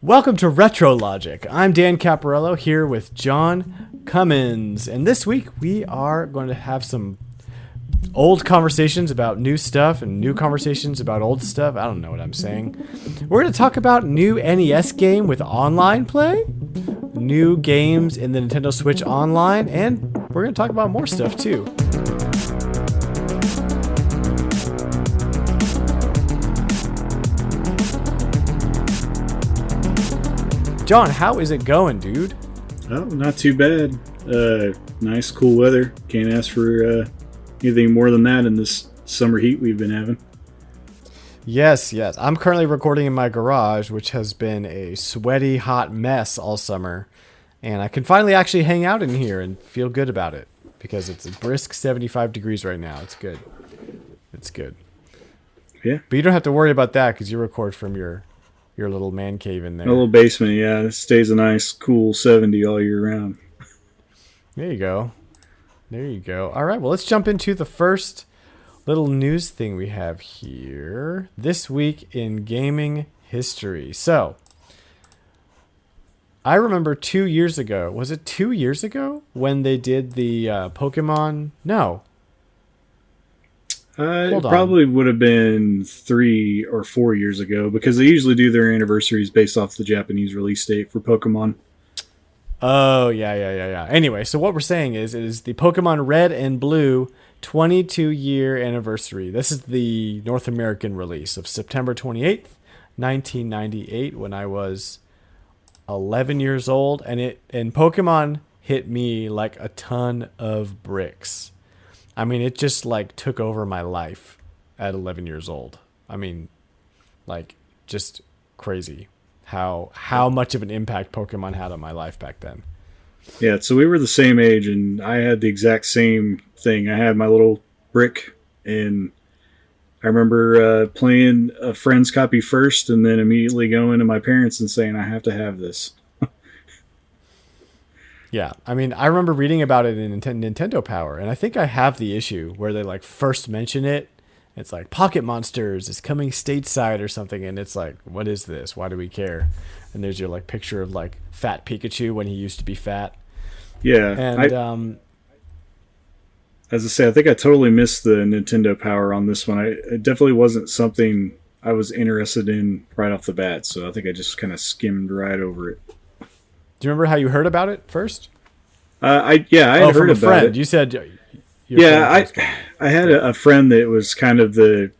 Welcome to Retrologic. I'm Dan Caparello here with John Cummins. And this week we are going to have some old conversations about new stuff and new conversations about old stuff. I don't know what I'm saying. We're going to talk about new NES game with online play, new games in the Nintendo Switch Online, and we're going to talk about more stuff too. John, how is it going, dude? Oh, not too bad. Nice, cool weather. Can't ask for anything more than that in this summer heat we've been having. Yes. I'm currently recording in my garage, which has been a sweaty, hot mess all summer. And I can finally actually hang out in here and feel good about it because it's a brisk 75 degrees right now. It's good. Yeah. But you don't have to worry about that because you record from your little man cave in there. A little basement, yeah. It stays a nice, cool 70 all year round. There you go. All right, well, let's jump into the first little news thing we have here. This week in gaming history. So, I remember 2 years ago. Was it 2 years ago when they did the Pokemon? No. It probably would have been 3 or 4 years ago because they usually do their anniversaries based off the Japanese release date for Pokemon. Oh, yeah. Anyway, so what we're saying is it is the Pokemon Red and Blue 22-year anniversary. This is the North American release of September 28th, 1998, when I was 11 years old, and Pokemon hit me like a ton of bricks. I mean, it just like took over my life at 11 years old. I mean, like just crazy how much of an impact Pokemon had on my life back then. Yeah, so we were the same age, and I had the exact same thing. I had my little brick, and I remember playing a friend's copy first, and then immediately going to my parents and saying, I have to have this. Yeah, I mean, I remember reading about it in Nintendo Power, and I think I have the issue where they like first mention it. It's like Pocket Monsters is coming stateside or something, and it's like, what is this? Why do we care? And there's your like picture of like fat Pikachu when he used to be fat. Yeah, and as I say, I think I totally missed the Nintendo Power on this one. It definitely wasn't something I was interested in right off the bat, so I think I just kind of skimmed right over it. Do you remember how you heard about it first? I had heard about it. You said, I had a friend that was kind of the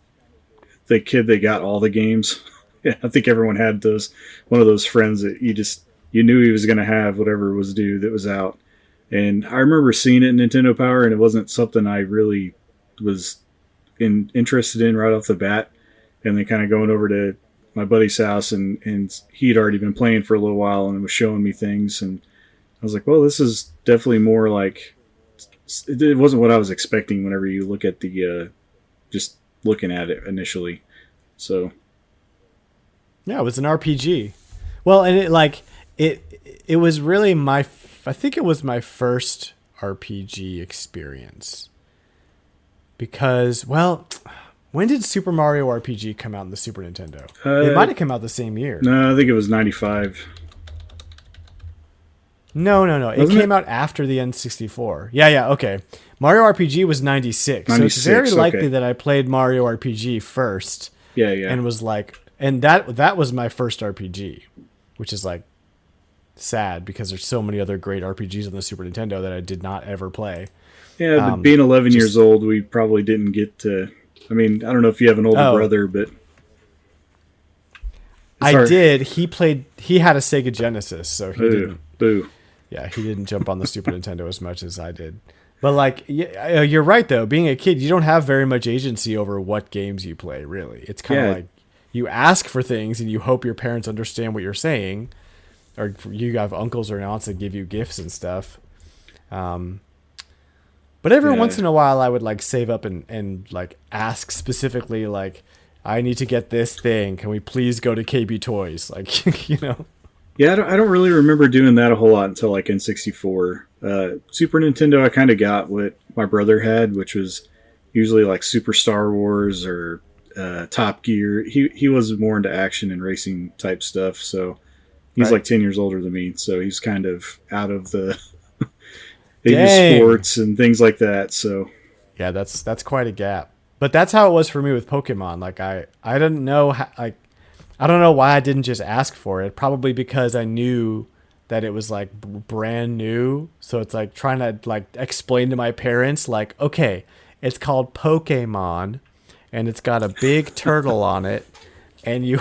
kid that got all the games. Yeah, I think everyone had one of those friends that you knew he was going to have whatever was due that was out. And I remember seeing it in Nintendo Power, and it wasn't something I really was interested in right off the bat. And then kind of going over to my buddy's house, and he'd already been playing for a little while and was showing me things, and I was like, well, this is definitely more like, it wasn't what I was expecting whenever you look at the just looking at it initially. So yeah, it was an RPG. Well, and it was really I think it was my first RPG experience because, well, when did Super Mario RPG come out in the Super Nintendo? It might have come out the same year. No, I think it was 95. No. It came out after the N64. Yeah, okay. Mario RPG was 96. So it's very likely that I played Mario RPG first. Yeah. And was like, and that was my first RPG, which is like sad because there's so many other great RPGs on the Super Nintendo that I did not ever play. Yeah, but being 11 years old, we probably didn't get to. I mean, I don't know if you have an older brother, but I did. He had a Sega Genesis, so he didn't. Boo. Yeah, he didn't jump on the Super Nintendo as much as I did. But like, you're right though. Being a kid, you don't have very much agency over what games you play. Really, it's kind of like you ask for things and you hope your parents understand what you're saying, or you have uncles or aunts that give you gifts and stuff. But every once in a while, I would like save up and like ask specifically, like, I need to get this thing. Can we please go to KB Toys? Like, you know. Yeah, I don't really remember doing that a whole lot until like N64. Super Nintendo, I kind of got what my brother had, which was usually like Super Star Wars or Top Gear. He was more into action and racing type stuff, so He's Right. like 10 years older than me, so he's kind of out of the Dang. sports and things like that. So Yeah, that's quite a gap. But that's how it was for me with Pokemon. Like I didn't know how, like I don't know why I didn't just ask for it. Probably because I knew that it was like brand new. So it's like trying to like explain to my parents like, okay, it's called Pokemon and it's got a big turtle on it and you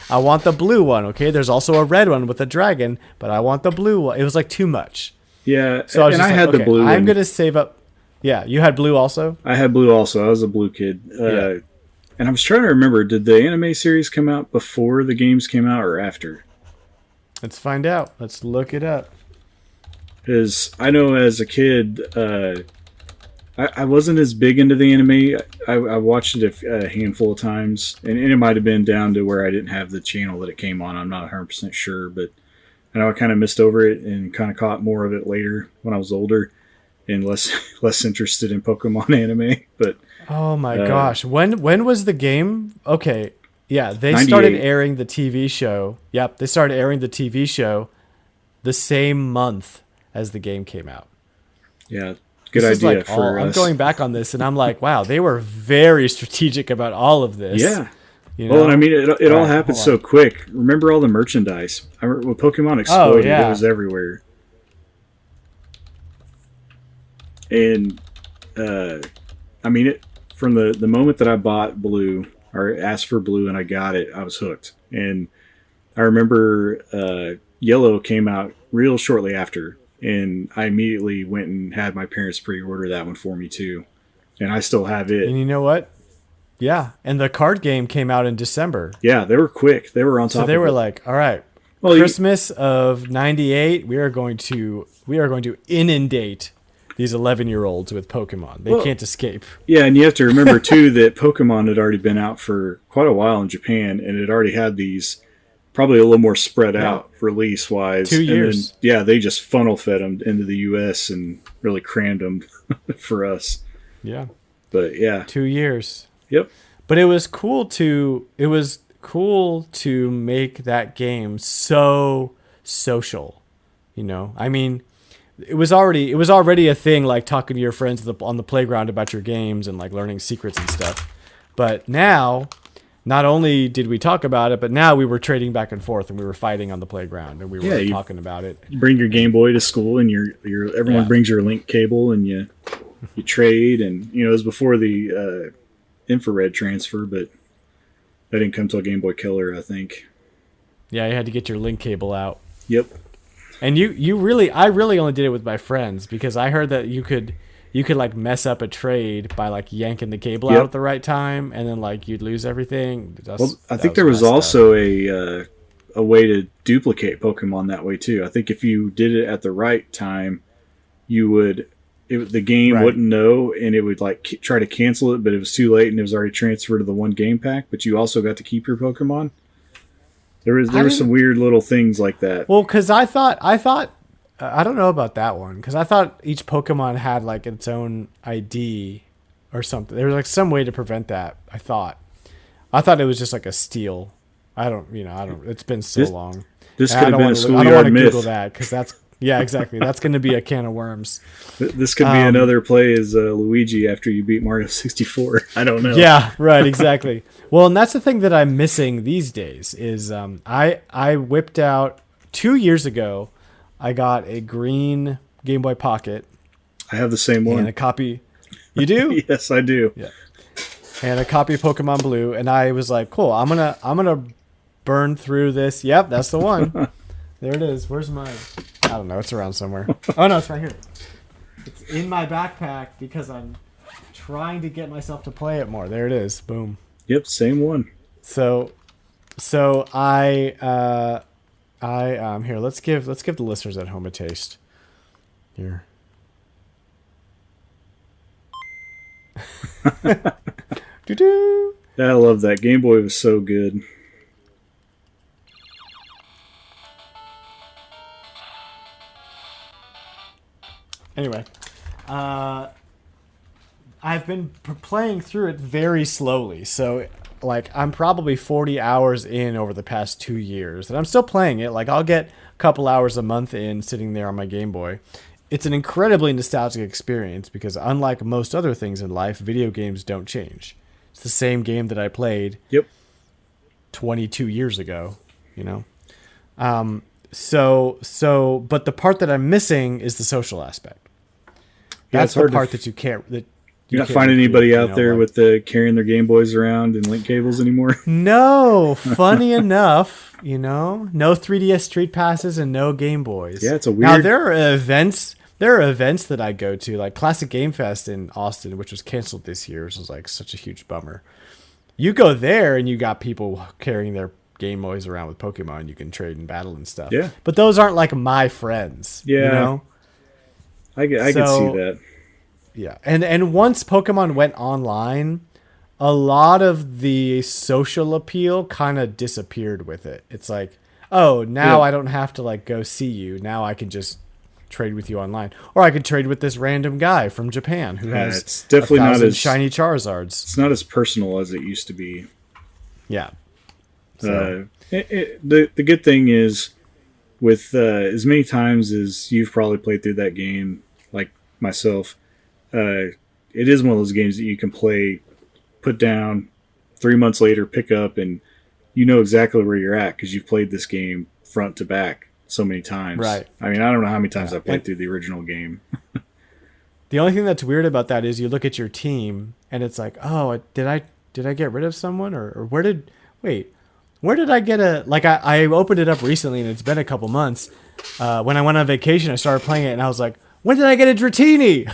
I want the blue one, okay? There's also a red one with a dragon, but I want the blue one. It was like too much. yeah, So I was and just I like, had the okay, blue I'm one. going to save up. Yeah, you had blue also? I had blue also. I was a blue kid. Yeah. And I was trying to remember, did the anime series come out before the games came out or after? Let's find out. Let's look it up. Because I know as a kid, I wasn't as big into the anime. I watched it a handful of times, and it might have been down to where I didn't have the channel that it came on. I'm not 100% sure, but I know I kind of missed over it and kind of caught more of it later when I was older and less interested in Pokemon anime. But Oh my gosh. When was the game? Okay. Yeah, they 98. started airing the TV show. Yep, they started airing the TV show the same month as the game came out. Yeah, good This is idea like for I'm us. going back on this and I'm like, wow, they were very strategic about all of this. Yeah. You Well, know? and I mean, it all Right, happened hold so on. quick. Remember all the merchandise? I remember when Pokemon exploded, yeah. it was everywhere. And I mean, from the moment that I bought Blue or asked for Blue and I got it, I was hooked. And I remember Yellow came out real shortly after, and I immediately went and had my parents pre-order that one for me too, and I still have it. And you know what? Yeah, and the card game came out in December. Yeah, they were quick. They were on top. So they of were it. like, all right, Well, Christmas of '98, we are going to inundate these 11-year-olds with Pokemon. They can't escape. Yeah, and you have to remember too that Pokemon had already been out for quite a while in Japan, and it already had these probably a little more spread out release wise. 2 years. And then, yeah, they just funnel fed them into the U.S. and really crammed them for us. Yeah, But yeah, 2 years. yep. But it was cool to make that game so social. You know, I mean, it was already a thing, like talking to your friends on the playground about your games and like learning secrets and stuff. But now, not only did we talk about it, but now we were trading back and forth and we were fighting on the playground and we were talking about it. You bring your Game Boy to school, and everyone brings your link cable, and you trade. And it was before the infrared transfer, but that didn't come till Game Boy Color, I think. Yeah, you had to get your link cable out. Yep. And I really only did it with my friends because I heard that you could like mess up a trade by like yanking the cable out at the right time, and then like you'd lose everything. I think there was also a way to duplicate Pokemon that way too. I think if you did it at the right time, the game wouldn't know, and it would like try to cancel it, but it was too late and it was already transferred to the one game pack. But you also got to keep your Pokemon. There were some weird little things like that. Well, because I thought I don't know about that one because I thought each Pokemon had like its own ID or something. There was like some way to prevent that. I thought it was just like a steal. I don't. It's been so long. This And could have been a I don't schoolyard want to myth. Google that because that's exactly. That's going to be a can of worms. This could be another play as Luigi after you beat Mario 64. I don't know. Yeah, right, exactly. Well, and that's the thing that I'm missing these days is I whipped out 2 years ago. I got a green Game Boy Pocket. I have the same one. And a copy. You do? Yes, I do. Yeah. And a copy of Pokemon Blue, and I was like, cool. I'm gonna burn through this. Yep, that's the one. There it is. Where's mine? I don't know. It's around somewhere. Oh no, it's right here. It's in my backpack because I'm trying to get myself to play it more. There it is. Boom. Yep, same one. So I here. Let's give the listeners at home a taste. Here. Doo-doo. I love that. Game Boy was so good. Anyway, I've been playing through it very slowly. So like I'm probably 40 hours in over the past 2 years, and I'm still playing it. Like I'll get a couple hours a month in sitting there on my Game Boy. It's an incredibly nostalgic experience because unlike most other things in life, video games don't change. It's the same game that I played Yep. 22 years ago, you know? But the part that I'm missing is the social aspect. Yeah, That's the part that you can't. That You're not can't finding recreate, anybody out there like, with the carrying their Game Boys around and link cables anymore. No, funny enough, no 3DS Street Passes and no Game Boys. Yeah, it's a weird. Now there are events. There are events that I go to, like Classic Game Fest in Austin, which was canceled this year, which was like such a huge bummer. You go there and you got people carrying their Game Boys around with Pokemon. You can trade and battle and stuff. Yeah, but those aren't like my friends. Yeah, I can see that. Yeah, and once Pokemon went online, a lot of the social appeal kind of disappeared with it. It's like, oh, now I don't have to like go see you. Now I can just trade with you online, or I could trade with this random guy from Japan who has it's definitely not as shiny Charizards. It's not as personal as it used to be. Yeah. So. The good thing is, with as many times as you've probably played through that game, like myself, it is one of those games that you can play, put down, 3 months later, pick up, and you know exactly where you're at because you've played this game front to back so many times. Right. I mean, I don't know how many times I played through the original game. The only thing that's weird about that is you look at your team and it's like, oh, did I get rid of someone or where did I get I opened it up recently and it's been a couple months. When I went on vacation, I started playing it and I was like, when did I get a Dratini?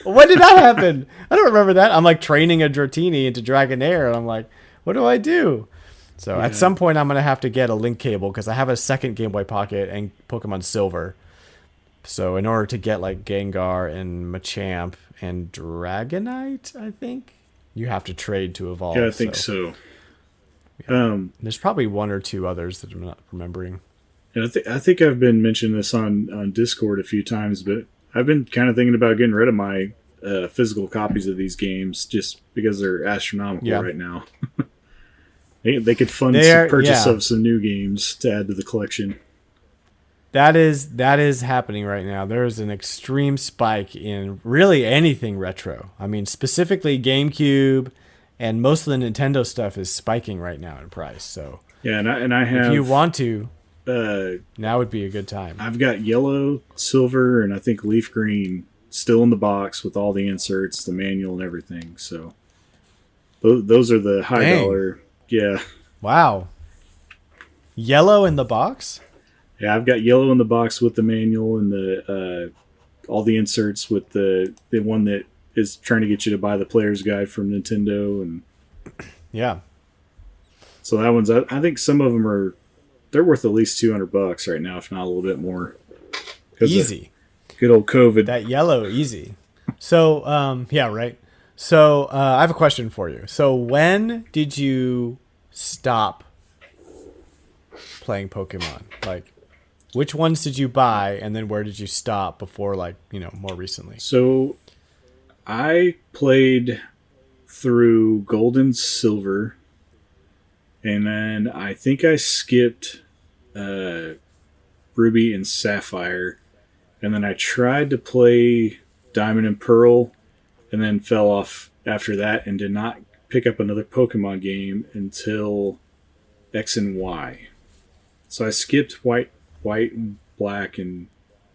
When did that happen? I don't remember that. I'm like training a Dratini into Dragonair and I'm like, what do I do? So at some point I'm going to have to get a link cable because I have a second Game Boy Pocket and Pokemon Silver. So in order to get like Gengar and Machamp and Dragonite, I think, you have to trade to evolve. Yeah, I think so. Yeah. There's probably one or two others that I'm not remembering. And I think I've been mentioning this on Discord a few times, but I've been kind of thinking about getting rid of my physical copies of these games just because they're astronomical right now. They could fund some purchase of some new games to add to the collection. That is happening right now. There is an extreme spike in really anything retro. I mean, specifically GameCube, and most of the Nintendo stuff is spiking right now in price. So yeah, and I have. If you want to, now would be a good time. I've got yellow, silver, and I think leaf green still in the box with all the inserts, the manual, and everything. So those are the high dollar. Yeah. Wow. Yellow in the box? Yeah, I've got yellow in the box with the manual and the all the inserts with the one that is trying to get you to buy the player's guide from Nintendo and yeah. So that one's I think some of them they're worth at least $200 right now, if not a little bit more. Easy. Good old COVID. That yellow, easy. So yeah, right. So I have a question for you. So when did you stop playing Pokemon? Like, which ones did you buy, and then where did you stop before, like, more recently? So I played through Gold and Silver, and then I think I skipped Ruby and Sapphire, and then I tried to play Diamond and Pearl, and then fell off after that and did not pick up another Pokemon game until X and Y. So I skipped White and Black and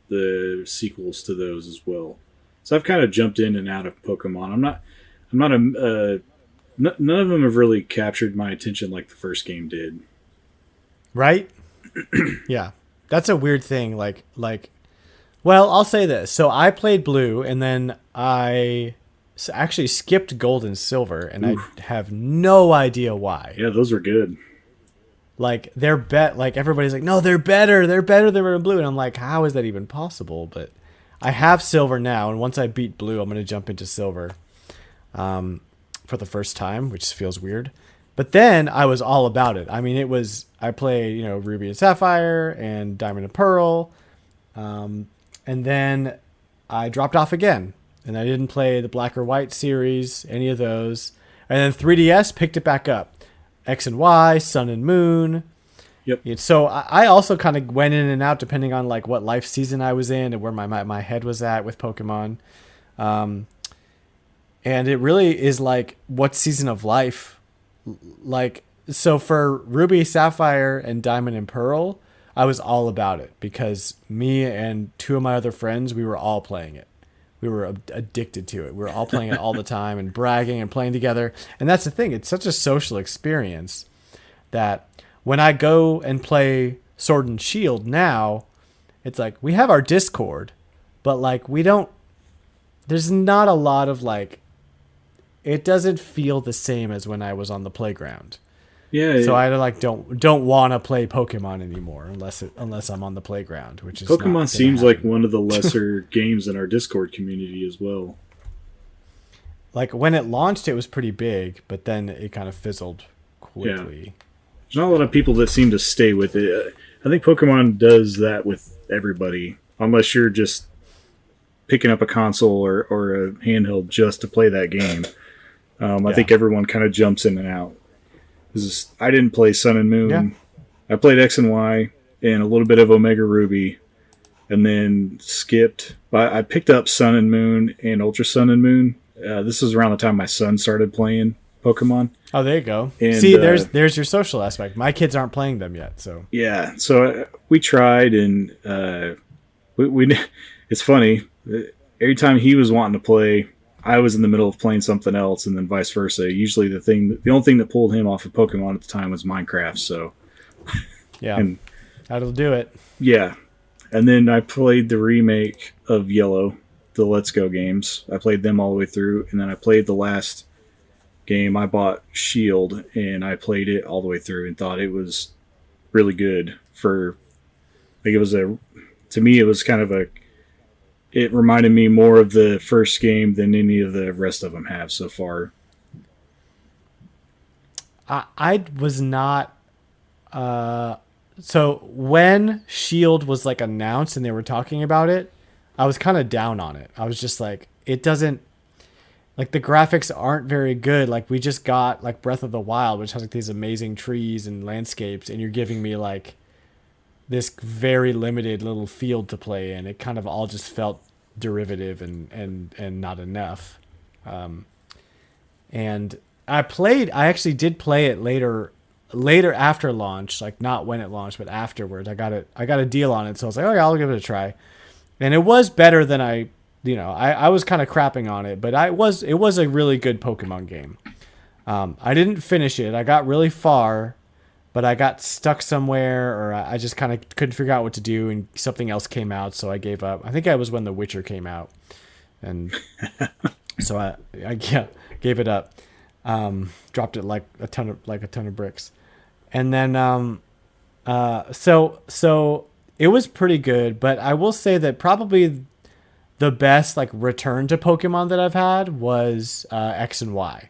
the sequels to those as well. So I've kind of jumped in and out of Pokemon. None of them have really captured my attention like the first game did. Right? Yeah. That's a weird thing. Well, I'll say this. So I played Blue, and then I actually skipped Gold and Silver, and Oof. I have no idea why. Yeah, those are good. Like, everybody's like, no, they're better than Red and Blue. And I'm like, how is that even possible? But I have Silver now, and once I beat Blue, I'm going to jump into Silver for the first time, which feels weird. But then I was all about it. I mean, I played, Ruby and Sapphire and Diamond and Pearl. And then I dropped off again. And I didn't play the Black or White series, any of those. And then 3DS picked it back up. X and Y, Sun and Moon. Yep. So I also kind of went in and out depending on like what life season I was in and where my head was at with Pokemon. And it really is like what season of life. Like, so for Ruby, Sapphire, and Diamond and Pearl, I was all about it because me and two of my other friends, we were all playing it. We were addicted to it. We were all playing it all the time and bragging and playing together. And that's the thing. It's such a social experience that when I go and play Sword and Shield now, it's like we have our Discord, but like there's not a lot of like, it doesn't feel the same as when I was on the playground. Yeah. So I like don't want to play Pokemon anymore unless I'm on the playground, which is Pokemon seems like one of the lesser games in our Discord community as well. Like when it launched, it was pretty big, but then it kind of fizzled quickly. Yeah. There's not a lot of people that seem to stay with it. I think Pokemon does that with everybody, unless you're just picking up a console or a handheld just to play that game. I think everyone kind of jumps in and out. I didn't play Sun and Moon. Yeah. I played X and Y and a little bit of Omega Ruby, and then skipped. I picked up Sun and Moon and Ultra Sun and Moon. This was around the time my son started playing Pokemon. Oh, there you go. And, see, there's your social aspect. My kids aren't playing them yet, so yeah. So we tried, and we it's funny. Every time he was wanting to play, I was in the middle of playing something else, and then vice versa. Usually, the only thing that pulled him off of Pokemon at the time was Minecraft. So, yeah, that'll do it. Yeah, and then I played the remake of Yellow, the Let's Go games. I played them all the way through, and then I played the last game. I bought Shield, and I played it all the way through, and thought it was really good. To me, it was kind of it reminded me more of the first game than any of the rest of them have so far. I was not. So when Shield was like announced and they were talking about it, I was kind of down on it. I was just like, it doesn't, like the graphics aren't very good. Like we just got like Breath of the Wild, which has like these amazing trees and landscapes, and you're giving me like this very limited little field to play in. It kind of all just felt derivative and not enough. And I actually did play it later after launch, like not when it launched, but afterwards. I got a deal on it, so I was like, oh yeah, I'll give it a try. And it was better than I was kind of crapping on it, but it was a really good Pokemon game. I didn't finish it. I got really far, but I got stuck somewhere, or I just kind of couldn't figure out what to do, and something else came out, so I gave up. I think it was when The Witcher came out, and so I gave it up. Dropped it like a ton of bricks, and then so it was pretty good. But I will say that probably the best like return to Pokemon that I've had was X and Y.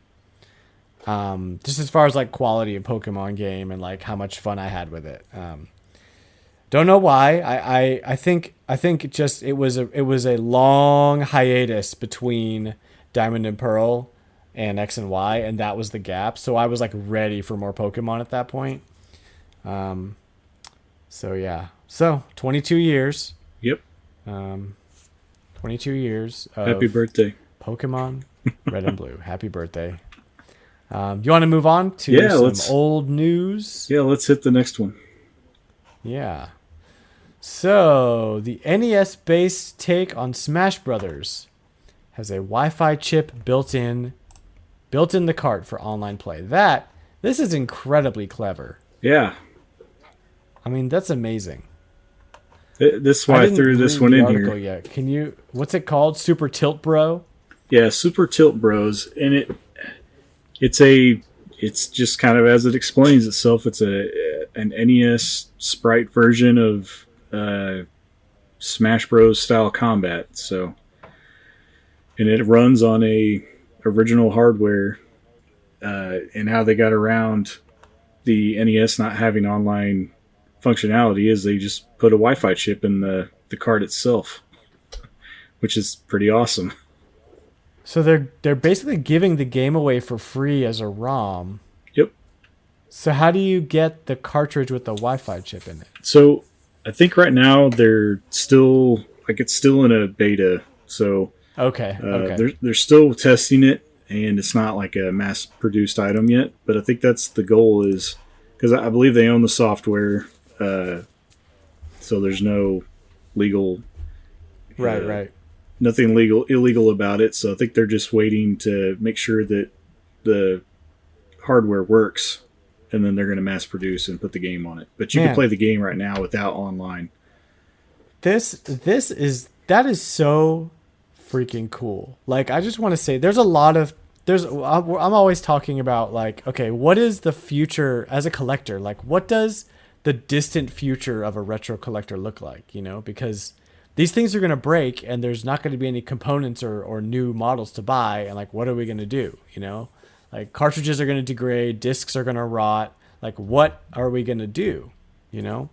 Just as far as like quality of Pokemon game and like how much fun I had with it. Don't know why. I think just it was a long hiatus between Diamond and Pearl and X and Y, and that was the gap. So I was like ready for more Pokemon at that point. So yeah. So 22 years. Yep. 22 years. Of Happy birthday. Pokemon Red and Blue. Happy birthday. You want to move on to some old news? Yeah, let's hit the next one. Yeah. So the NES-based take on Smash Brothers has a Wi-Fi chip built in the cart for online play. This is incredibly clever. Yeah. I mean, that's amazing. This is why I threw this one in here. Yet. Can you? What's it called? Super Tilt Bro. Yeah, Super Tilt Bros, and it's just kind of as it explains itself. It's an NES sprite version of Smash Bros style combat. So, and it runs on a original hardware. And how they got around the NES not having online functionality is they just put a Wi-Fi chip in the card itself, which is pretty awesome. So they're basically giving the game away for free as a ROM. Yep. So how do you get the cartridge with the Wi-Fi chip in it? So I think right now they're still like it's still in a beta. So Okay. Okay. they're still testing it, and it's not like a mass produced item yet. But I think that's the goal is because I believe they own the software, so there's no legal, Right. Right. nothing illegal about it. So I think they're just waiting to make sure that the hardware works, and then they're going to mass produce and put the game on it. But you can play the game right now without online. That is so freaking cool. Like, I just want to say I'm always talking about, like, okay, what is the future as a collector? Like, what does the distant future of a retro collector look like? You know, because these things are going to break and there's not going to be any components or new models to buy. And like, what are we going to do? You know, like cartridges are going to degrade, discs are going to rot. Like, what are we going to do? You know,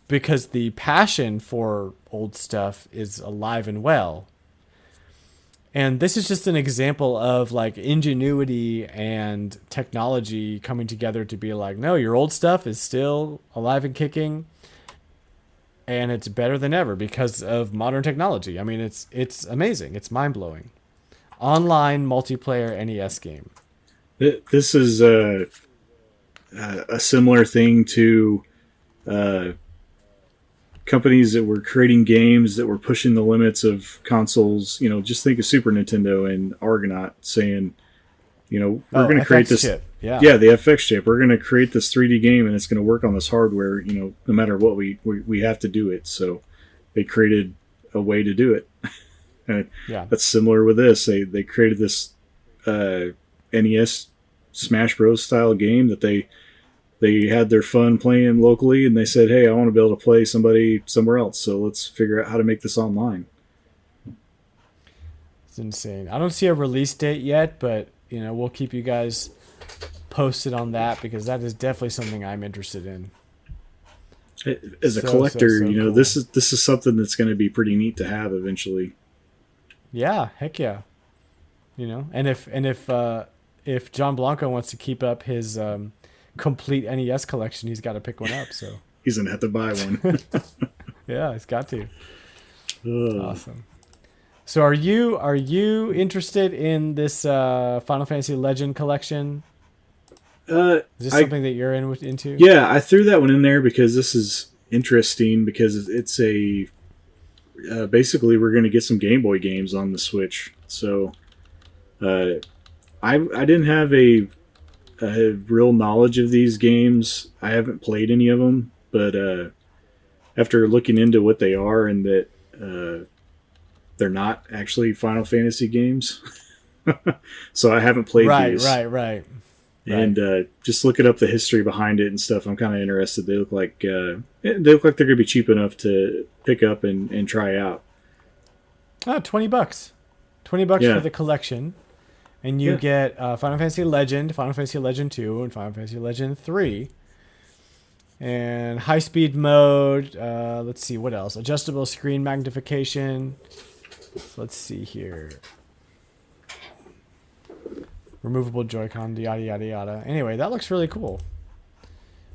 because the passion for old stuff is alive and well. And this is just an example of like ingenuity and technology coming together to be like, no, your old stuff is still alive and kicking, and it's better than ever because of modern technology. I mean, it's amazing. It's mind-blowing. Online multiplayer NES game. This is a similar thing to companies that were creating games that were pushing the limits of consoles. You know, just think of Super Nintendo and Argonaut saying, you know, we're going to create this chip. Yeah, the FX chip. We're going to create this 3D game, and it's going to work on this hardware. You know, no matter what, we have to do it. So they created a way to do it. And that's similar with this. They created this NES Smash Bros style game that they had their fun playing locally, and they said, hey, I want to be able to play somebody somewhere else, so let's figure out how to make this online. It's insane. I don't see a release date yet, but you know, we'll keep you guys posted on that because that is definitely something I'm interested in. As a collector, you know, cool. this is something that's going to be pretty neat to have eventually. Yeah, heck yeah. You know, and if John Blanco wants to keep up his complete NES collection, he's got to pick one up. So he's gonna have to buy one. Yeah, he's got to. Awesome. So are you interested in this Final Fantasy Legend collection? Is this something that you're into? Yeah, I threw that one in there because this is interesting because it's a basically we're going to get some Game Boy games on the Switch. So I didn't have a real knowledge of these games. I haven't played any of them, but after looking into what they are and that they're not actually Final Fantasy games, so I haven't played these. Right. And just looking up the history behind it and stuff, I'm kind of interested. They look like they're going to be cheap enough to pick up and try out. Oh, $20. $20 for the collection. And you get Final Fantasy Legend, Final Fantasy Legend 2, and Final Fantasy Legend 3. And high-speed mode. Let's see, what else? Adjustable screen magnification. Let's see here. Removable Joy-Con, yada, yada, yada. Anyway, that looks really cool.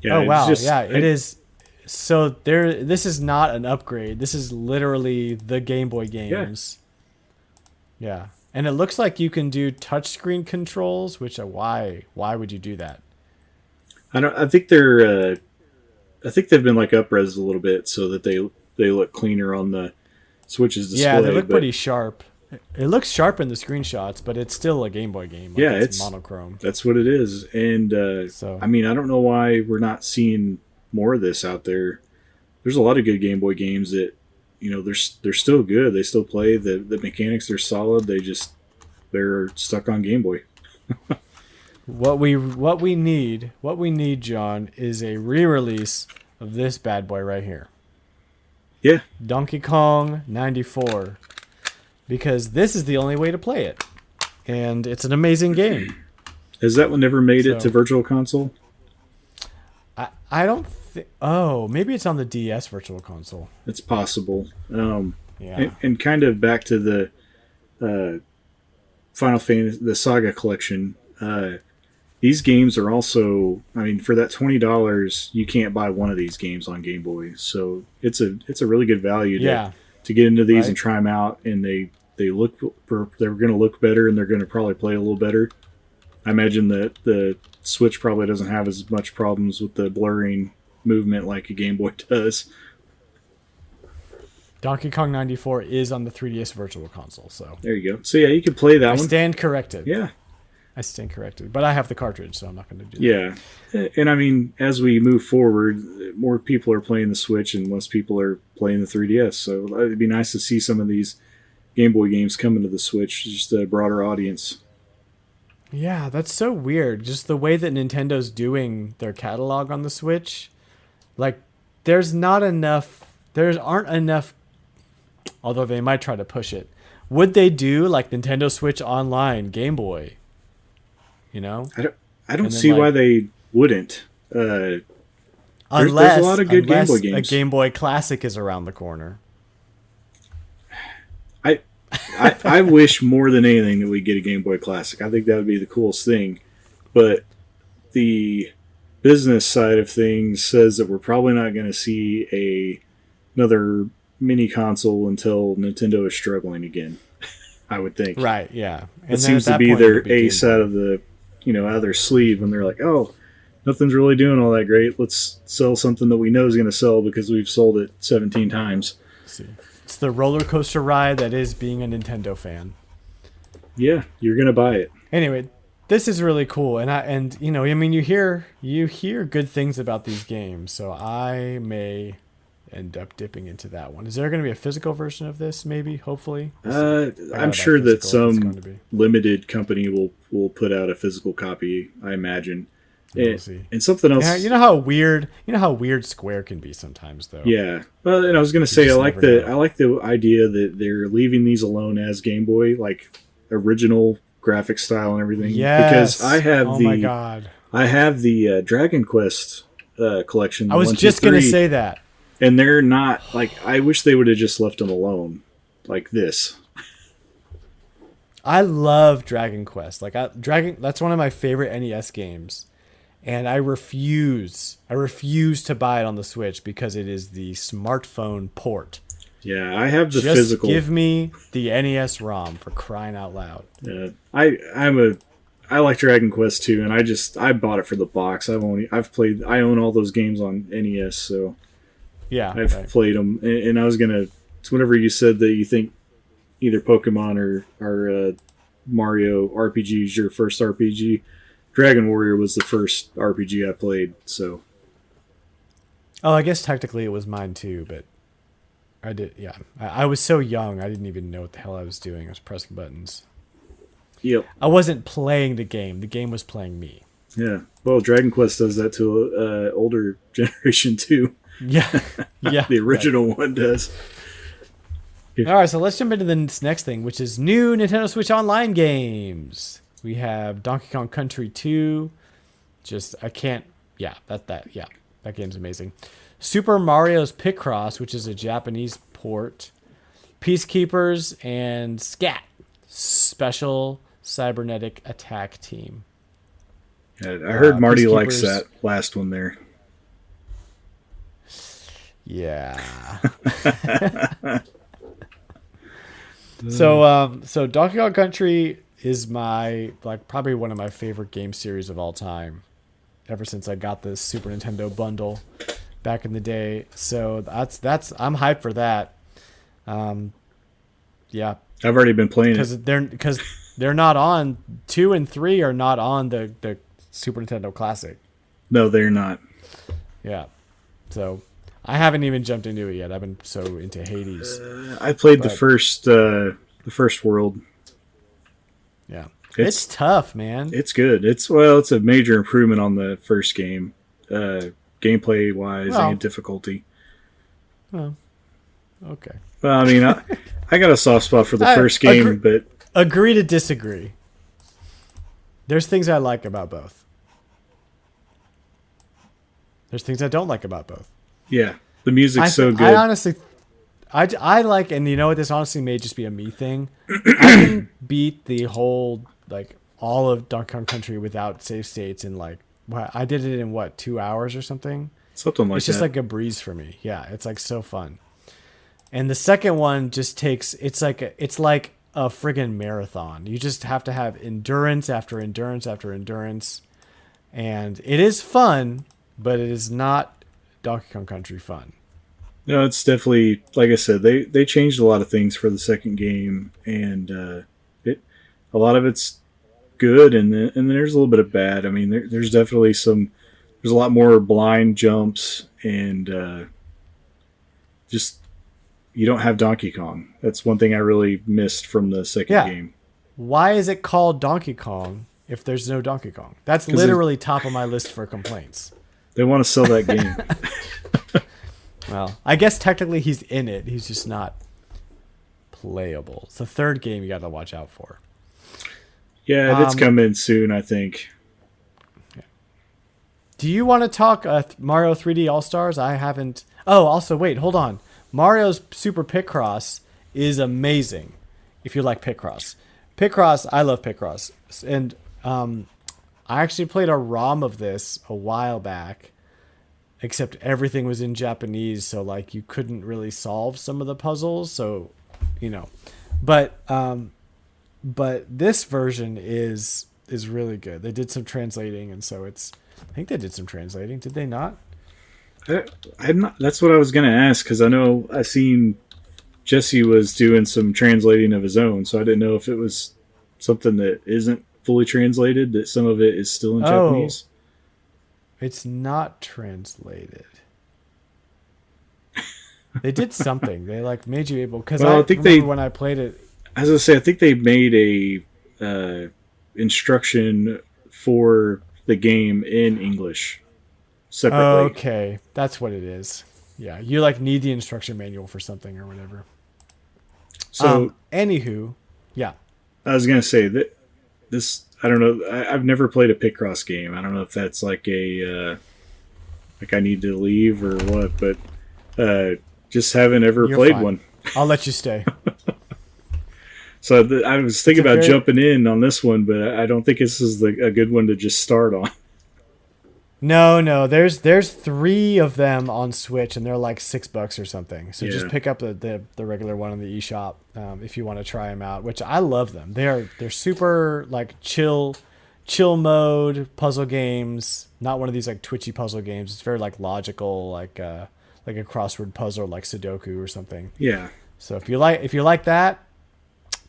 Yeah, oh, wow. It is. So this is not an upgrade. This is literally the Game Boy games. Yeah. And it looks like you can do touchscreen controls, which why would you do that? I think they're I think they've been like up-res a little bit so that they look cleaner on the Switch's display. Yeah, they look pretty sharp. It looks sharp in the screenshots, but it's still a Game Boy game. Like, it's monochrome. That's what it is. And I mean, I don't know why we're not seeing more of this out there. There's a lot of good Game Boy games that, you know, they're still good. They still play. The mechanics are solid. They're stuck on Game Boy. What we need, John, is a re-release of this bad boy right here. Yeah. Donkey Kong 94. Because this is the only way to play it. And it's an amazing game. Has that one never made it to Virtual Console? I don't think... Oh, maybe it's on the DS Virtual Console. It's possible. And kind of back to the Final Fantasy, the SaGa collection. these games are also, I mean, for that $20, you can't buy one of these games on Game Boy. So it's a really good value to get into these and try them out. And they're going to look better, and they're going to probably play a little better. I imagine that the Switch probably doesn't have as much problems with the blurring movement like a Game Boy does. Donkey Kong 94 is on the 3DS Virtual Console, so there you go. So yeah, you can play that one. I stand corrected. Yeah. I stand corrected. But I have the cartridge, so I'm not going to do that. Yeah. And I mean, as we move forward, more people are playing the Switch and less people are playing the 3DS. So it'd be nice to see some of these Game Boy games coming to the Switch, just a broader audience. Yeah, that's so weird. Just the way that Nintendo's doing their catalog on the Switch. Like, there aren't enough, although they might try to push it. Would they do like Nintendo Switch Online Game Boy? You know? I don't see why they wouldn't. Unless there's a lot of good Game Boy games. A Game Boy Classic is around the corner. I wish more than anything that we get a Game Boy Classic. I think that would be the coolest thing. But the business side of things says that we're probably not going to see another mini console until Nintendo is struggling again. I would think. Right, yeah. And it seems to be their ace out of their sleeve, when they're like, oh, nothing's really doing all that great. Let's sell something that we know is going to sell because we've sold it 17 times. Let's see. It's the roller coaster ride that is being a Nintendo fan. Yeah, you're going to buy it. Anyway, this is really cool, and you hear good things about these games, so I may end up dipping into that one. Is there going to be a physical version of this? Maybe, hopefully. I'm sure that some limited company will put out a physical copy. I imagine. We'll see. And something else. Yeah, you know how weird Square can be sometimes, though. Yeah. Well, and I was going to say, I like the idea that they're leaving these alone as Game Boy, like original graphic style and everything. Yes. Because I have my God. I have the Dragon Quest collection. I was just going to say that. And they're not, like, I wish they would have just left them alone like this. I love Dragon Quest. That's one of my favorite NES games. And I refuse to buy it on the Switch because it is the smartphone port. Yeah, I have the just physical. Give me the NES ROM, for crying out loud. Yeah, I like Dragon Quest too, and I bought it for the box. I own all those games on NES, so yeah, I've played them. And I was gonna. It's whenever you said that you think either Pokemon or Mario RPG is your first RPG. Dragon Warrior was the first RPG I played, so. Oh, I guess technically it was mine too, but I did, yeah. I was so young, I didn't even know what the hell I was doing. I was pressing buttons. Yep. I wasn't playing the game was playing me. Yeah. Well, Dragon Quest does that to older generation too. Yeah. Yeah. The original one does. All right, so let's jump into the next thing, which is new Nintendo Switch Online games. We have Donkey Kong Country 2. That game's amazing. Super Mario's Picross, which is a Japanese port. Peacekeepers and S.C.A.T, Special Cybernetic Attack Team. I heard Marty likes that last one there. Yeah. So Donkey Kong Country is probably one of my favorite game series of all time, ever since I got this Super Nintendo bundle back in the day. So that's I'm hyped for that. Yeah, I've already been playing because they're not on 2 and 3 are not on the Super Nintendo Classic. No, they're not. Yeah, so I haven't even jumped into it yet. I've been so into Hades. I played the first world. Yeah. It's tough, man. It's good. It's a major improvement on the first game, gameplay wise and difficulty. Oh, okay. Well, I mean, I got a soft spot for the first game, but agree to disagree. There's things I like about both. There's things I don't like about both. Yeah, the music's so good. I honestly, I like, and you know what? This honestly may just be a me thing. I can beat the whole all of Donkey Kong Country without save states in like, I did it in what, 2 hours or something? Something like that. It's just like a breeze for me. Yeah, it's like so fun. And the second one just takes, it's like a friggin' marathon. You just have to have endurance after endurance after endurance. And it is fun, but it is not Donkey Kong Country fun. No, it's definitely, like I said, they changed a lot of things for the second game, and a lot of it's good, and there's a little bit of bad. I mean, there's definitely there's a lot more blind jumps, and just you don't have Donkey Kong. That's one thing I really missed from the second game. Why is it called Donkey Kong if there's no Donkey Kong? That's literally top of my list for complaints. They want to sell that game. Well, I guess technically he's in it. He's just not playable. It's the third game you got to watch out for. Yeah, it's coming soon, I think. Do you want to talk Mario 3D All-Stars? I haven't. Oh, also, wait, hold on. Mario's Super Picross is amazing if you like Picross. I love Picross. And I actually played a ROM of this a while back, except everything was in Japanese, so like you couldn't really solve some of the puzzles. So, but this version is really good. They did some translating, and so I think they did some translating. Did they not? I'm not. That's what I was going to ask, because I know I seen Jesse was doing some translating of his own, so I didn't know if it was something that isn't fully translated, that some of it is still in Japanese. It's not translated. They did something. They like made you able, because I think when I played it. As I say, I think they made a instruction for the game in English separately. Okay, that's what it is. Yeah, you like need the instruction manual for something or whatever. So, anywho, yeah. I was gonna say that this. I don't know. I've never played a Picross game. I don't know if that's like like I need to leave or what, but just haven't ever played one. I'll let you stay. So I was thinking about jumping in on this one, but I don't think this is a good one to just start on. No. There's 3 of them on Switch, and they're like $6 or something. So just pick up the regular one on the eShop if you want to try them out. Which I love them. They're super like chill mode puzzle games. Not one of these like twitchy puzzle games. It's very like logical, like a crossword puzzle, like Sudoku or something. Yeah. So if you like that,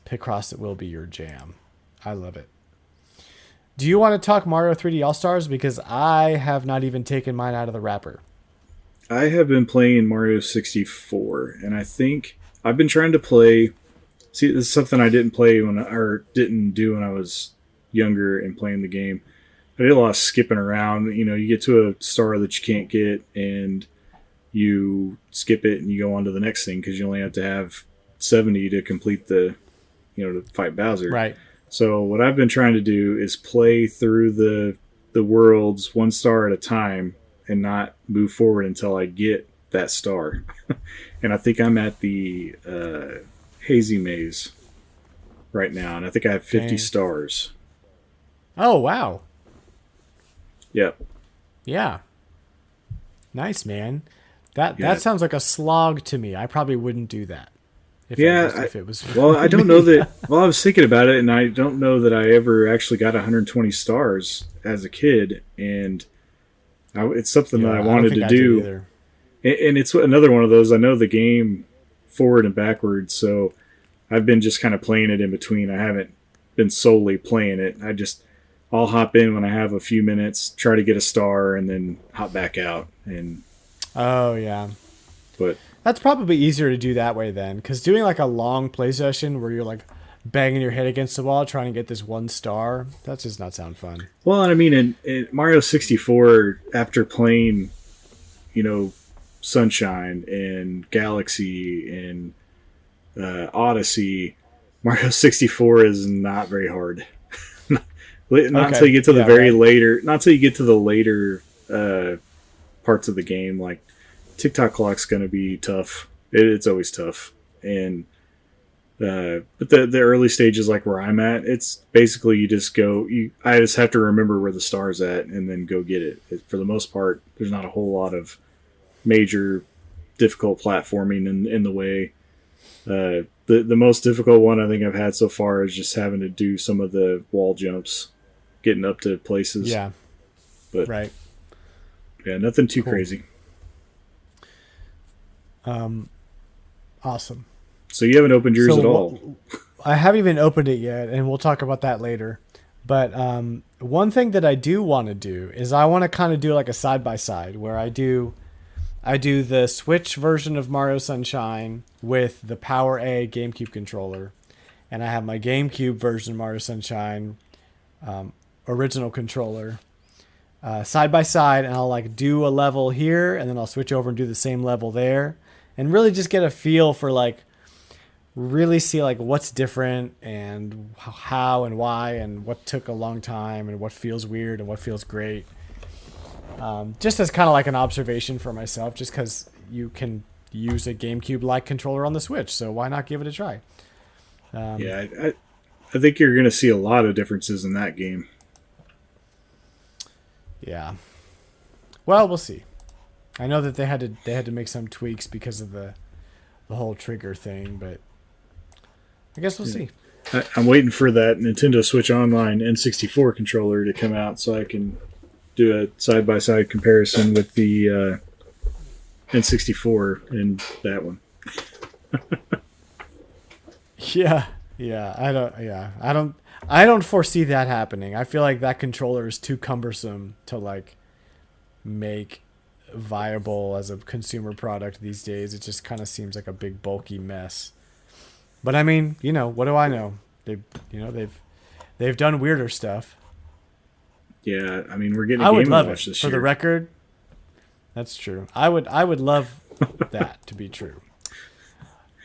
Picross, it will be your jam. I love it. Do you want to talk Mario 3D All-Stars? Because I have not even taken mine out of the wrapper. I have been playing Mario 64, and I think I've been trying to play. See, this is something I didn't do when I was younger and playing the game. I did a lot of skipping around. You get to a star that you can't get, and you skip it, and you go on to the next thing because you only have to have 70 to complete to fight Bowser. Right. So what I've been trying to do is play through the worlds one star at a time and not move forward until I get that star. And I think I'm at the Hazy Maze right now, and I think I have 50 stars. Oh, wow. Yep. Yeah. Nice, man. That sounds like a slog to me. I probably wouldn't do that. If it was. Well, I don't know that. Well, I was thinking about it, and I don't know that I ever actually got 120 stars as a kid, and it's something that I wanted to do. And it's another one of those. I know the game forward and backwards, so I've been just kind of playing it in between. I haven't been solely playing it. I'll hop in when I have a few minutes, try to get a star, and then hop back out. And oh yeah, but. That's probably easier to do that way then, because doing like a long play session where you're like banging your head against the wall trying to get this one star, that does not sound fun. Well, I mean, in Mario 64, after playing, Sunshine and Galaxy and Odyssey, Mario 64 is not very hard. Not until you get to not until you get to the later parts of the game, like TikTok clock's going to be tough. It's always tough. And But the early stages, like where I'm at, it's basically you just go. I just have to remember where the star's at and then go get it. For the most part, there's not a whole lot of major difficult platforming in the way. The most difficult one I think I've had so far is just having to do some of the wall jumps, getting up to places. Yeah, but right. Yeah, nothing too crazy. Awesome. So you haven't opened yours at all? I haven't even opened it yet, and we'll talk about that later. But one thing that I do want to do is I want to kind of do like a side-by-side where I do the Switch version of Mario Sunshine with the Power A GameCube controller, and I have my GameCube version of Mario Sunshine original controller side by side, and I'll like do a level here, and then I'll switch over and do the same level there, and really just get a feel for like really see like what's different and how and why and what took a long time and what feels weird and what feels great. Just as kind of like an observation for myself, just because you can use a GameCube-like controller on the Switch, so why not give it a try? I think you're going to see a lot of differences in that game. Yeah. Well, we'll see. I know that they had to make some tweaks because of the whole trigger thing, but I guess we'll see. I'm waiting for that Nintendo Switch Online N64 controller to come out so I can do a side-by-side comparison with the N64 and that one. I don't foresee that happening. I feel like that controller is too cumbersome to like make viable as a consumer product these days. It just kind of seems like a big bulky mess. But I mean, what do I know? They've done weirder stuff. Yeah, I mean, we're getting a Game & Watch this year. For the record, that's true. I would love that to be true.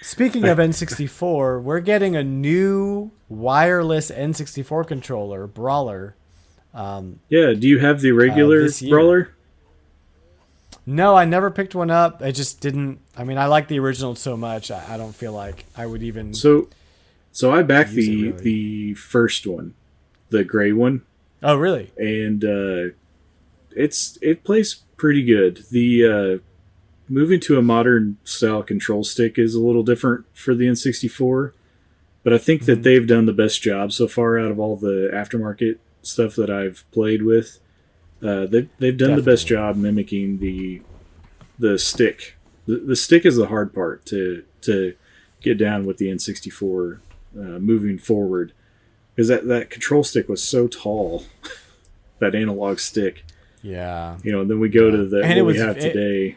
Speaking of N64, we're getting a new wireless N64 controller, Brawler. Do you have the regular Brawler? No, I never picked one up. I just didn't. I mean, I like the original so much. I don't feel like I would even. So I backed the first one, the gray one. Oh, really? And it plays pretty good. The moving to a modern style control stick is a little different for the N64, but I think that they've done the best job so far out of all the aftermarket stuff that I've played with. They've done the best job mimicking the stick. The stick is the hard part to get down with the N64 moving forward, because that control stick was so tall, that analog stick. Yeah. And then we go to what we have today.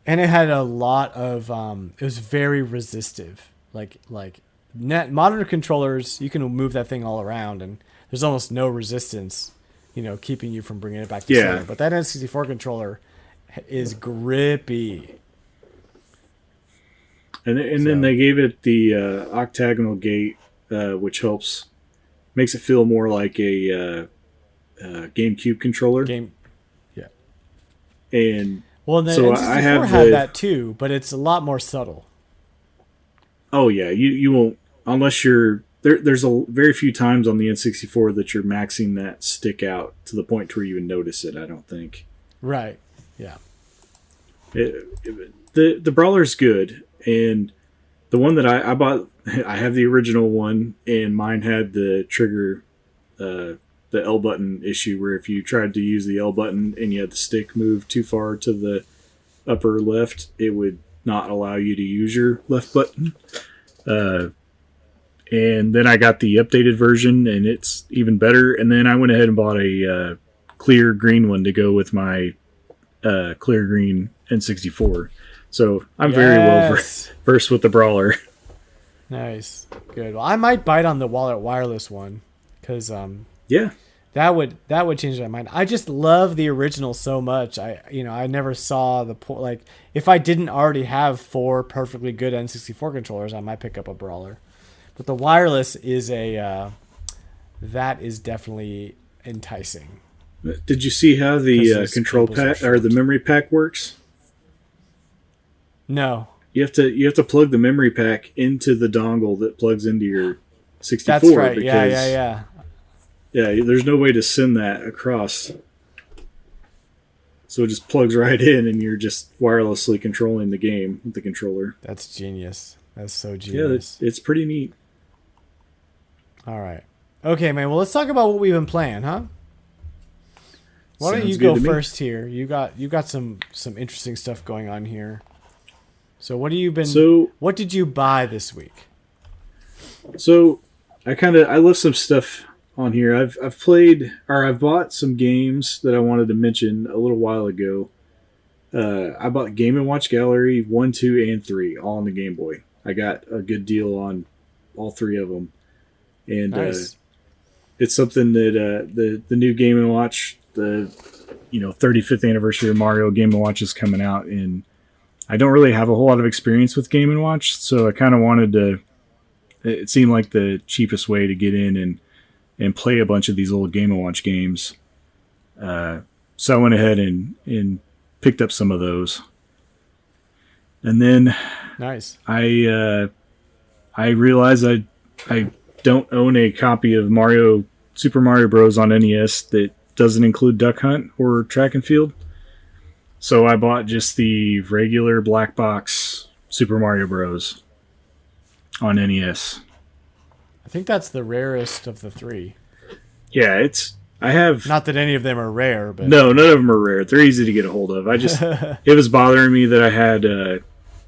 And it had a lot of it was very resistive. Like modern controllers, you can move that thing all around, and there's almost no resistance, keeping you from bringing it back to center. But that N64 controller is grippy. And then they gave it the octagonal gate, which makes it feel more like a GameCube controller. Yeah. And well, the N64 had that too, but it's a lot more subtle. Oh yeah, you won't, unless you're there. There's very few times on the N64 that you're maxing that stick out to the point where you even notice it. I don't think. Right. Yeah. The Brawler's good, and the one that I bought, I have the original one, and mine had the trigger, the L button issue, where if you tried to use the L button and you had the stick move too far to the upper left, it would not allow you to use your left button. And then I got the updated version, and it's even better. And then I went ahead and bought a clear green one to go with my clear green N64. So I'm very well versed with the Brawler. Nice. Good. Well, I might bite on the wireless one, because that would change my mind. I just love the original so much. I never saw the point. Like, if I didn't already have 4 perfectly good N64 controllers, I might pick up a Brawler. But the wireless is that is definitely enticing. Did you see how the control pack or the memory pack works? No. you have to plug the memory pack into the dongle that plugs into your 64. That's right. Because, yeah. There's no way to send that across. So it just plugs right in, and you're just wirelessly controlling the game with the controller. That's genius. That's so genius. Yeah, it's pretty neat. All right. Okay, man. Well, let's talk about what we've been playing, huh? Why don't you Sounds go good to me. first here? You got some interesting stuff going on here. So what what did you buy this week? So I left some stuff on here. I've bought some games that I wanted to mention a little while ago. I bought Game & Watch Gallery 1, 2, and 3, all on the Game Boy. I got a good deal on all 3 of them. And Nice. it's something that the new Game & Watch, the 35th anniversary of Mario Game & Watch is coming out, and I don't really have a whole lot of experience with Game & Watch, so I kind of wanted to. It seemed like the cheapest way to get in and play a bunch of these old Game & Watch games. So I went ahead and picked up some of those, and then Nice. I realized I don't own a copy of Super Mario Bros. On NES that doesn't include Duck Hunt or Track and Field. So I bought just the regular black box Super Mario Bros. On NES. I think that's the rarest of the 3. Yeah, I have Not that any of them are rare, but no, none of them are rare. They're easy to get a hold of. It was bothering me that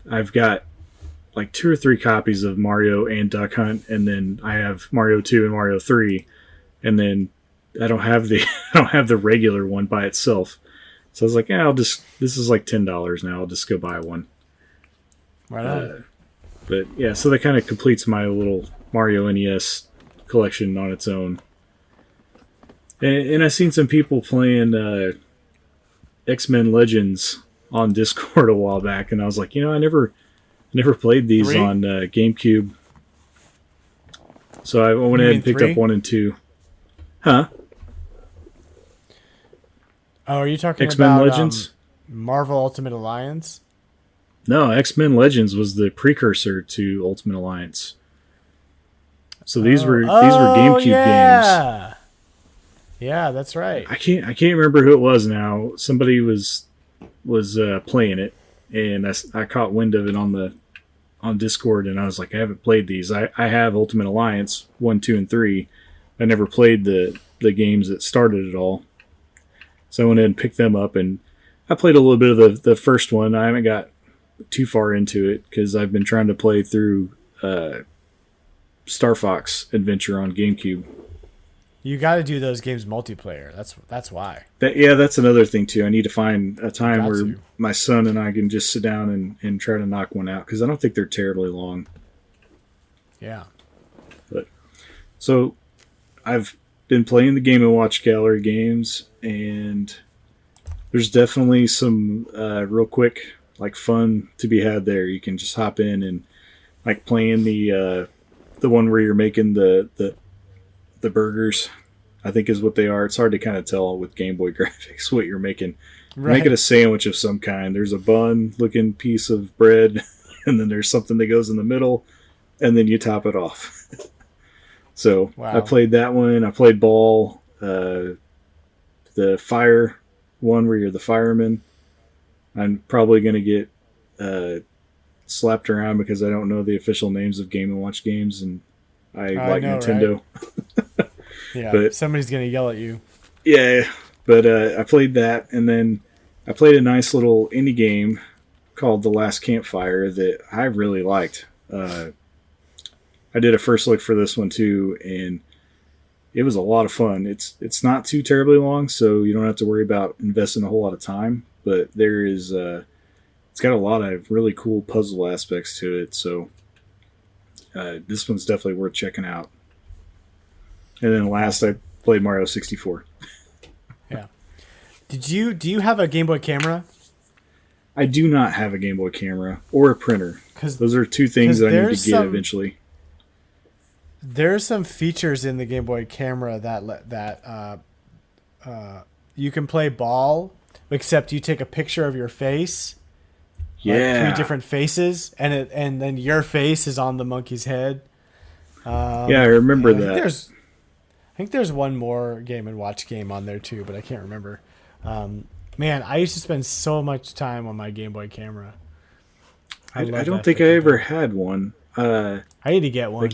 I've got like 2 or 3 copies of Mario and Duck Hunt, and then I have Mario 2 and Mario 3, and then I don't have the regular one by itself. So I was like, yeah, this is like $10 now. I'll just go buy one. right on. But yeah, so that kind of completes my little Mario NES collection on its own. And I've seen some people playing X-Men Legends on Discord a while back, and I was like, I never played these 3? on GameCube. So I went ahead and picked 3? up 1 and 2. Huh? Oh, are you talking X-Men about Legends? Marvel Ultimate Alliance? No, X-Men Legends was the precursor to Ultimate Alliance. So these were GameCube games. Yeah, that's right. I can't remember who it was now. Somebody was playing it, and I caught wind of it on Discord, and I was like, I haven't played these. I have Ultimate Alliance 1, 2, and 3. I never played the games that started it all. So I went ahead and picked them up, and I played a little bit of the first one. I haven't got too far into it because I've been trying to play through Star Fox Adventure on GameCube. You got to do those games multiplayer. That's why. That's another thing too. I need to find a time Got where to. my son and I can just sit down and try to knock one out, because I don't think they're terribly long. Yeah. But so I've been playing the Game & Watch Gallery games, and there's definitely some real quick like fun to be had there. You can just hop in and like playing the one where you're making the burgers, I think is what they are. It's hard to kind of tell with Game Boy graphics what you're making. You're making a sandwich of some kind. There's a bun looking piece of bread, and then there's something that goes in the middle, and then you top it off. So Wow. I played that one. I played Ball, the fire one where you're the fireman. I'm probably going to get slapped around because I don't know the official names of Game & Watch games, and I like know, Nintendo. Right? Yeah, But somebody's going to yell at you. yeah, but I played that, and then I played a nice little indie game called The Last Campfire that I really liked. I did a first look for this one too, and it was a lot of fun. It's not too terribly long, so you don't have to worry about investing a whole lot of time. But there is, it's got a lot of really cool puzzle aspects to it. So this one's definitely worth checking out. And then last, I played Mario 64. Yeah. Do you have a Game Boy camera? I do not have a Game Boy camera or a printer. 'Cause- Those are two things that I need to get eventually. There's some features in the Game Boy camera that you can play ball, except you take a picture of your face Yeah. Like 3 different faces, and then your face is on the monkey's head. Yeah, I remember that. I think there's one more Game and Watch game on there too, but I can't remember. Man, I used to spend so much time on my Game Boy camera. I don't think I ever had one. I need to get one.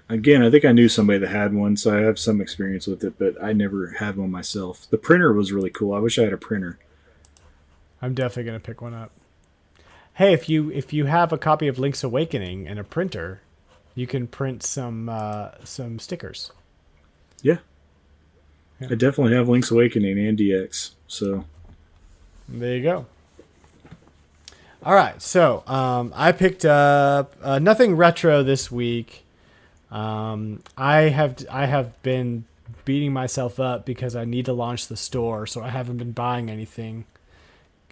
Again, I think I knew somebody that had one, so I have some experience with it, but I never had one myself. The printer was really cool. I wish I had a printer. I'm definitely gonna pick one up. Hey, if you have a copy of Link's Awakening and a printer, you can print some stickers. Yeah. I definitely have Link's Awakening and DX. So there you go. All right, so I picked up nothing retro this week. I have been beating myself up because I need to launch the store, so I haven't been buying anything.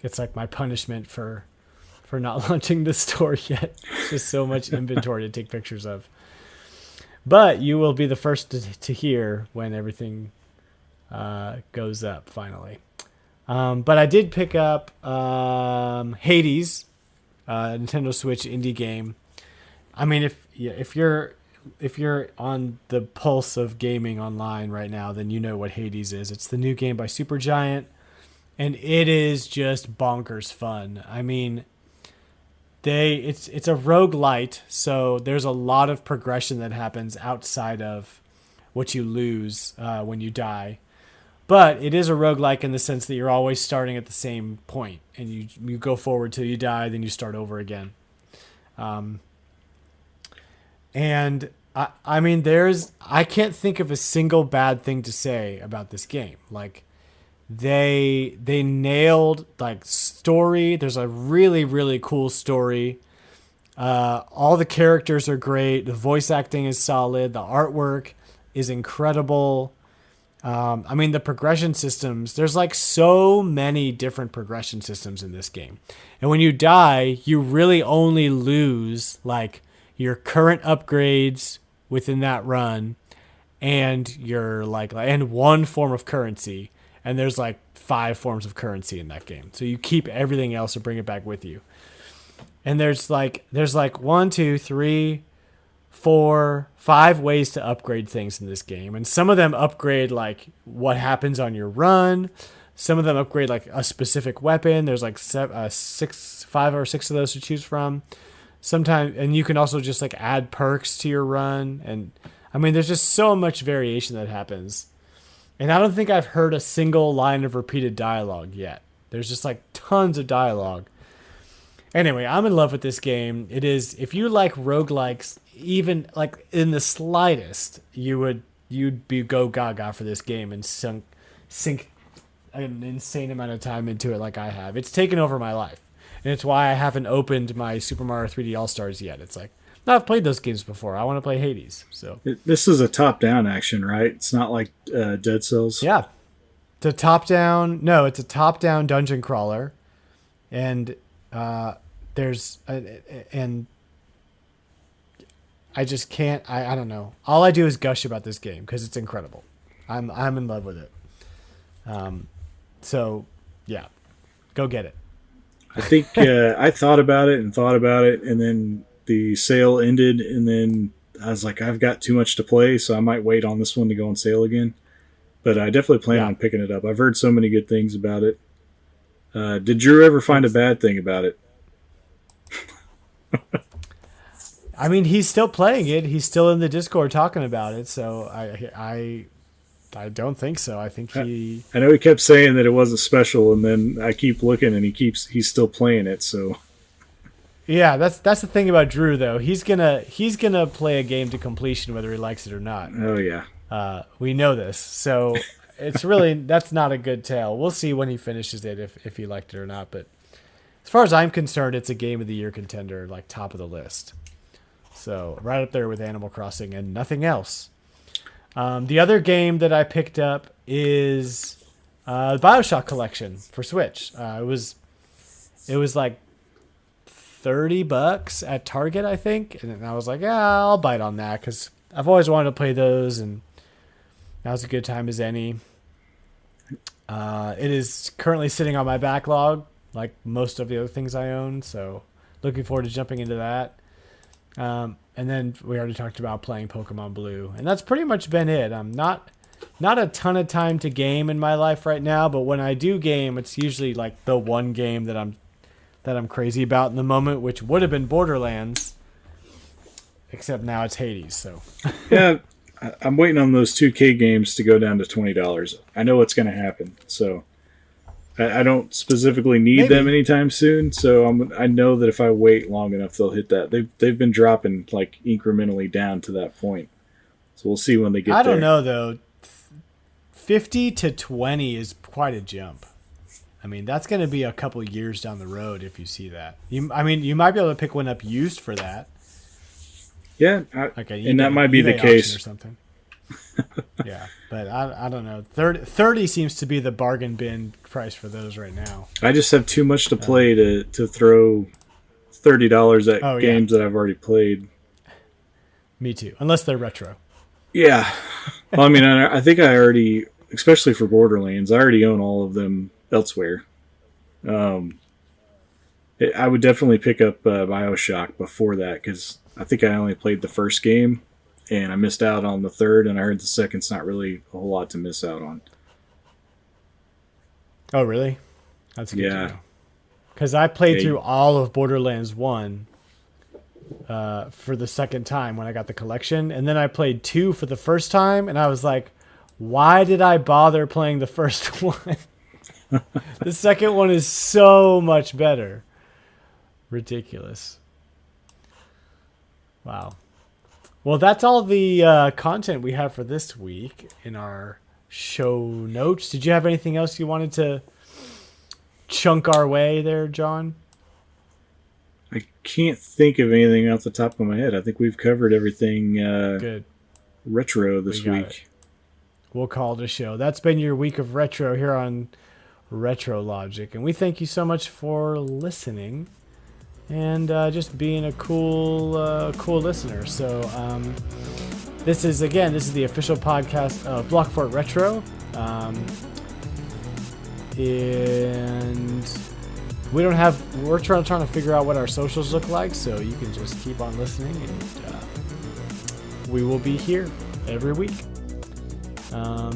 It's like my punishment for not launching the store yet. It's just so much inventory to take pictures of. But you will be the first to hear when everything goes up finally. But I did pick up Hades, Nintendo Switch indie game. I mean, if you're on the pulse of gaming online right now, then you know what Hades is. It's the new game by Supergiant, and it is just bonkers fun. I mean, it's a roguelite, so there's a lot of progression that happens outside of what you lose when you die. But it is a roguelike in the sense that you're always starting at the same point, and you go forward till you die, then you start over again. And I mean, I can't think of a single bad thing to say about this game. Like, they nailed like story. There's a really, really cool story. All the characters are great. The voice acting is solid. The artwork is incredible. I mean, the progression systems, there's like so many different progression systems in this game. And when you die, you really only lose like your current upgrades within that run and and one form of currency. And there's like 5 forms of currency in that game. So you keep everything else and bring it back with you. And there's like 1, 2, 3, 4, 5 ways to upgrade things in this game. And some of them upgrade like what happens on your run. Some of them upgrade like a specific weapon. There's like 5 or 6 of those to choose from. Sometimes, and you can also just like add perks to your run. And I mean, there's just so much variation that happens. And I don't think I've heard a single line of repeated dialogue yet. There's just like tons of dialogue. Anyway, I'm in love with this game. It is, if you like roguelikes, even like in the slightest, you'd go gaga for this game and sink an insane amount of time into it like I have. It's taken over my life. And it's why I haven't opened my Super Mario 3D All-Stars yet. It's like, no, I've played those games before. I want to play Hades. So this is a top-down action, right? It's not like Dead Cells. Yeah, it's a top-down. No, it's a top-down dungeon crawler, and and I just can't. I don't know. All I do is gush about this game because it's incredible. I'm in love with it. So yeah, go get it. I think I thought about it, and then the sale ended, and then I was like, I've got too much to play, so I might wait on this one to go on sale again. But I definitely plan on picking it up. I've heard so many good things about it. Did Drew ever find a bad thing about it? I mean, he's still playing it. He's still in the Discord talking about it. So I don't think so. I think he. I know he kept saying that it wasn't special, and then I keep looking, and he's still playing it. So. Yeah, that's the thing about Drew though. He's gonna play a game to completion whether he likes it or not. Oh yeah. We know this, so it's really that's not a good tale. We'll see when he finishes it if he liked it or not. But as far as I'm concerned, it's a Game of the Year contender, like top of the list. So right up there with Animal Crossing and nothing else. The other game that I picked up is the Bioshock collection for Switch. It was like $30 at Target, I think, and I was like, yeah, I'll bite on that because I've always wanted to play those, and now's a good time as any. It is currently sitting on my backlog like most of the other things I own. So looking forward to jumping into that. And then we already talked about playing Pokemon Blue, and that's pretty much been it. I'm not a ton of time to game in my life right now, but when I do game, it's usually like the one game that I'm crazy about in the moment, which would have been Borderlands, except now it's Hades. So yeah, I'm waiting on those 2K games to go down to $20. I know what's going to happen, so I don't specifically need them anytime soon. So I know that if I wait long enough, they'll hit that. They've been dropping like incrementally down to that point, so we'll see when they get there. I don't know though. 50 to 20 is quite a jump. I mean, that's going to be a couple years down the road if you see that. You might be able to pick one up used for that. Yeah, and that might be the case or something. Yeah, but I don't know. 30 seems to be the bargain bin price for those right now. I just have too much to play to throw $30 at games that I've already played. Me too, unless they're retro. Yeah. Well, I mean, I think I already, especially for Borderlands, I already own all of them elsewhere. I would definitely pick up Bioshock before that, because I think I only played the first game, and I missed out on the third, and I heard the second's not really a whole lot to miss out on. Oh, really? That's good to know. Because I played through all of Borderlands 1 for the second time when I got the collection, and then I played 2 for the first time, and I was like, why did I bother playing the first one? The second one is so much better. Ridiculous. Wow. Well, that's all the content we have for this week in our show notes. Did you have anything else you wanted to chunk our way there, John? I can't think of anything off the top of my head. I think we've covered everything good retro this week. We'll call it a show. That's been your week of retro here on Retrologic, and we thank you so much for listening and just being a cool listener. So this is the official podcast of Blockfort Retro, and we're trying to figure out what our socials look like, so you can just keep on listening, and we will be here every week.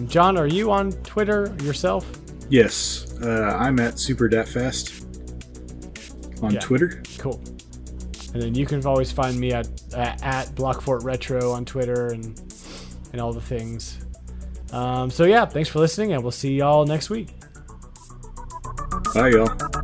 John, are you on Twitter yourself? Yes, I'm at SuperDatFast on Twitter. Cool. And then you can always find me at Blockfort Retro on Twitter and all the things. So yeah, thanks for listening, and we'll see y'all next week. Bye, y'all.